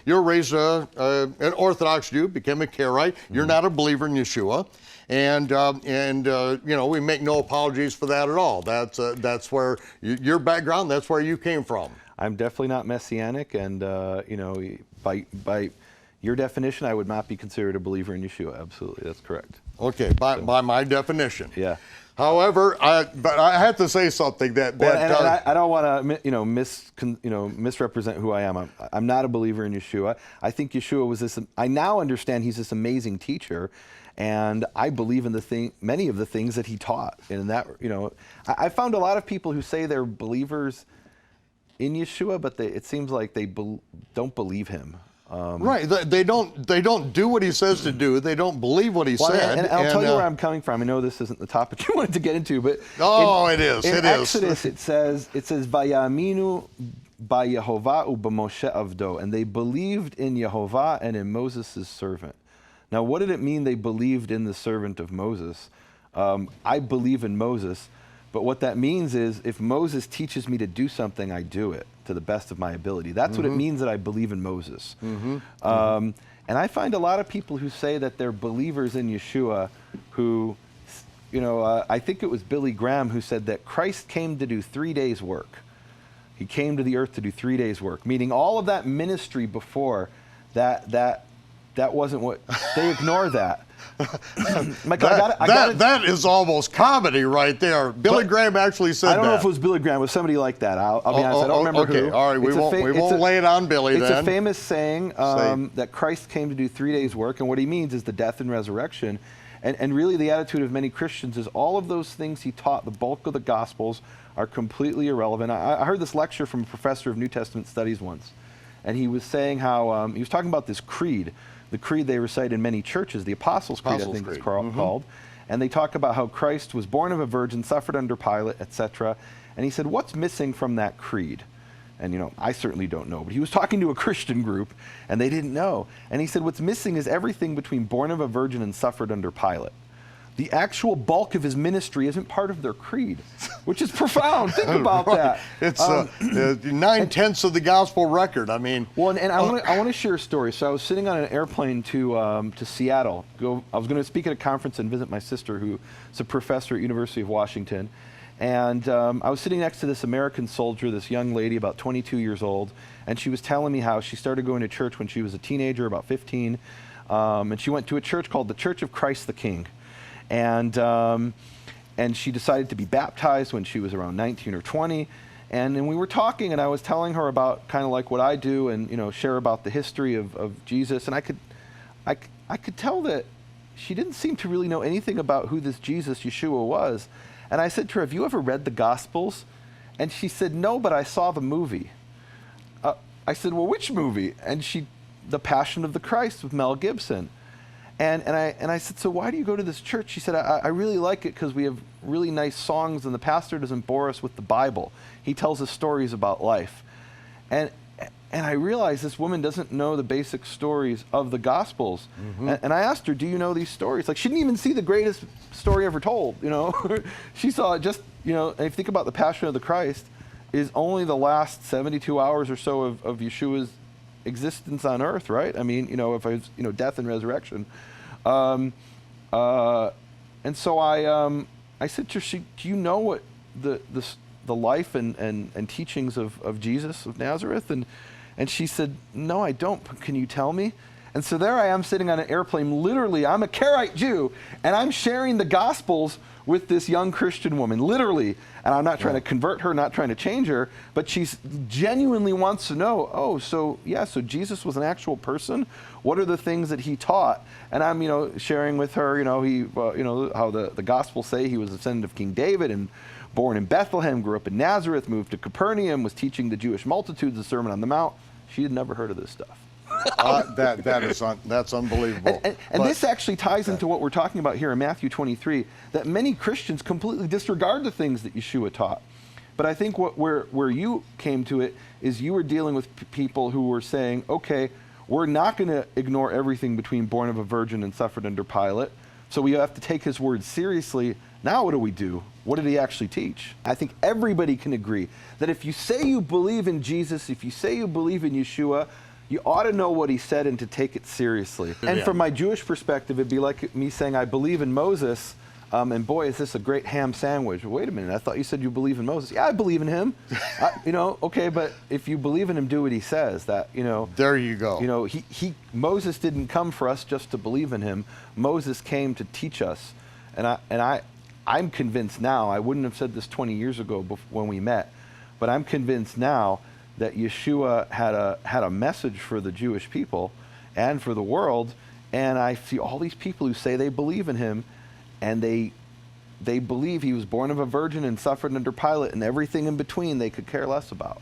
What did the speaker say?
you're raised an Orthodox Jew, became a Karaite. You're not a believer in Yeshua. And you know, we make no apologies for that at all. That's where your background, that's where you came from. I'm definitely not messianic, and you know, by your definition, I would not be considered a believer in Yeshua. Absolutely, that's correct. Okay, by my definition. Yeah. However, but I have to say something that I don't want to misrepresent who I am. I'm not a believer in Yeshua. I think Yeshua was this. I now understand he's this amazing teacher, and I believe in many of the things that he taught. And that, you know, I found a lot of people who say they're believers in Yeshua, but it seems like they don't believe him. Right, they don't do what he says to do. They don't believe what he said. And I'll tell you where I'm coming from. I know this isn't the topic you wanted to get into, but it is. In Exodus, it says Vayaminu ba'Yehovah u'b'Moshe avdo, and they believed in Yehovah and in Moses' servant. Now, what did it mean they believed in the servant of Moses? I believe in Moses, but what that means is if Moses teaches me to do something, I do it to the best of my ability. That's what it means that I believe in Moses. And I find a lot of people who say that they're believers in Yeshua who, you know, I think it was Billy Graham who said that Christ came to do 3 days' work. He came to the earth to do 3 days' work, meaning all of that ministry before that wasn't what, they ignore that. Michael, that is almost comedy right there. Billy Graham actually said that. I don't know if it was Billy Graham. It was somebody like that. I'll be honest. I don't remember who. All right, we won't lay it on Billy then. It's a famous saying that Christ came to do 3 days' work, and what he means is the death and resurrection. And really the attitude of many Christians is all of those things he taught, the bulk of the Gospels, are completely irrelevant. I heard this lecture from a professor of New Testament studies once, and he was saying how, he was talking about this creed, the creed they recite in many churches, the Apostles' Creed, I think it's called. And they talk about how Christ was born of a virgin, suffered under Pilate, etc. And he said, what's missing from that creed? And, you know, I certainly don't know, but he was talking to a Christian group, and they didn't know. And he said, what's missing is everything between born of a virgin and suffered under Pilate. The actual bulk of his ministry isn't part of their creed, which is profound. Think about that. It's 9/10 of the gospel record. I mean, well, and I want to share a story. So I was sitting on an airplane to Seattle. I was going to speak at a conference and visit my sister, who's a professor at University of Washington. And I was sitting next to this American soldier, this young lady, about 22 years old, and she was telling me how she started going to church when she was a teenager, about 15, and she went to a church called the Church of Christ the King. And she decided to be baptized when she was around 19 or 20. And then we were talking, and I was telling her about kind of like what I do, and, you know, share about the history of Jesus. And I could tell that she didn't seem to really know anything about who this Jesus, Yeshua, was. And I said to her, have you ever read the Gospels? And she said, no, but I saw the movie. I said, well, which movie? And The Passion of the Christ with Mel Gibson. And I said, so why do you go to this church? She said, I really like it because we have really nice songs, and the pastor doesn't bore us with the Bible. He tells us stories about life. And I realized this woman doesn't know the basic stories of the Gospels. And I asked her, do you know these stories? Like, she didn't even see the greatest story ever told, you know? She saw it just, you know, and if you think about the Passion of the Christ, is only the last 72 hours or so of Yeshua's existence on earth, right? I mean, you know, if I was, you know, death and resurrection. And so I said to her, do you know what the life and teachings of Jesus of Nazareth? And she said, no, I don't. Can you tell me? And so there I am sitting on an airplane. Literally, I'm a Karaite Jew, and I'm sharing the Gospels with this young Christian woman, literally. And I'm not trying to convert her, not trying to change her, but she genuinely wants to know, oh, so Jesus was an actual person? What are the things that he taught? And I'm, you know, sharing with her, you know, how the Gospels say he was a descendant of King David and born in Bethlehem, grew up in Nazareth, moved to Capernaum, was teaching the Jewish multitudes the Sermon on the Mount. She had never heard of this stuff. That's unbelievable. And this actually ties into what we're talking about here in Matthew 23, that many Christians completely disregard the things that Yeshua taught. But I think where you came to it is you were dealing with people who were saying, okay, we're not going to ignore everything between born of a virgin and suffered under Pilate, so we have to take his word seriously. Now what do we do? What did he actually teach? I think everybody can agree that if you say you believe in Jesus, if you say you believe in Yeshua, you ought to know what he said and to take it seriously. And Yeah. from my Jewish perspective, it'd be like me saying, I believe in Moses, and boy, is this a great ham sandwich. Wait a minute, I thought you said you believe in Moses. Yeah, I believe in him. Okay, but if you believe in him, do what he says. There you go. Moses didn't come for us just to believe in him. Moses came to teach us. I'm convinced now, I wouldn't have said this 20 years ago when we met, but I'm convinced now that Yeshua had a message for the Jewish people and for the world, and I see all these people who say they believe in him, and they believe he was born of a virgin and suffered under Pilate, and everything in between they could care less about.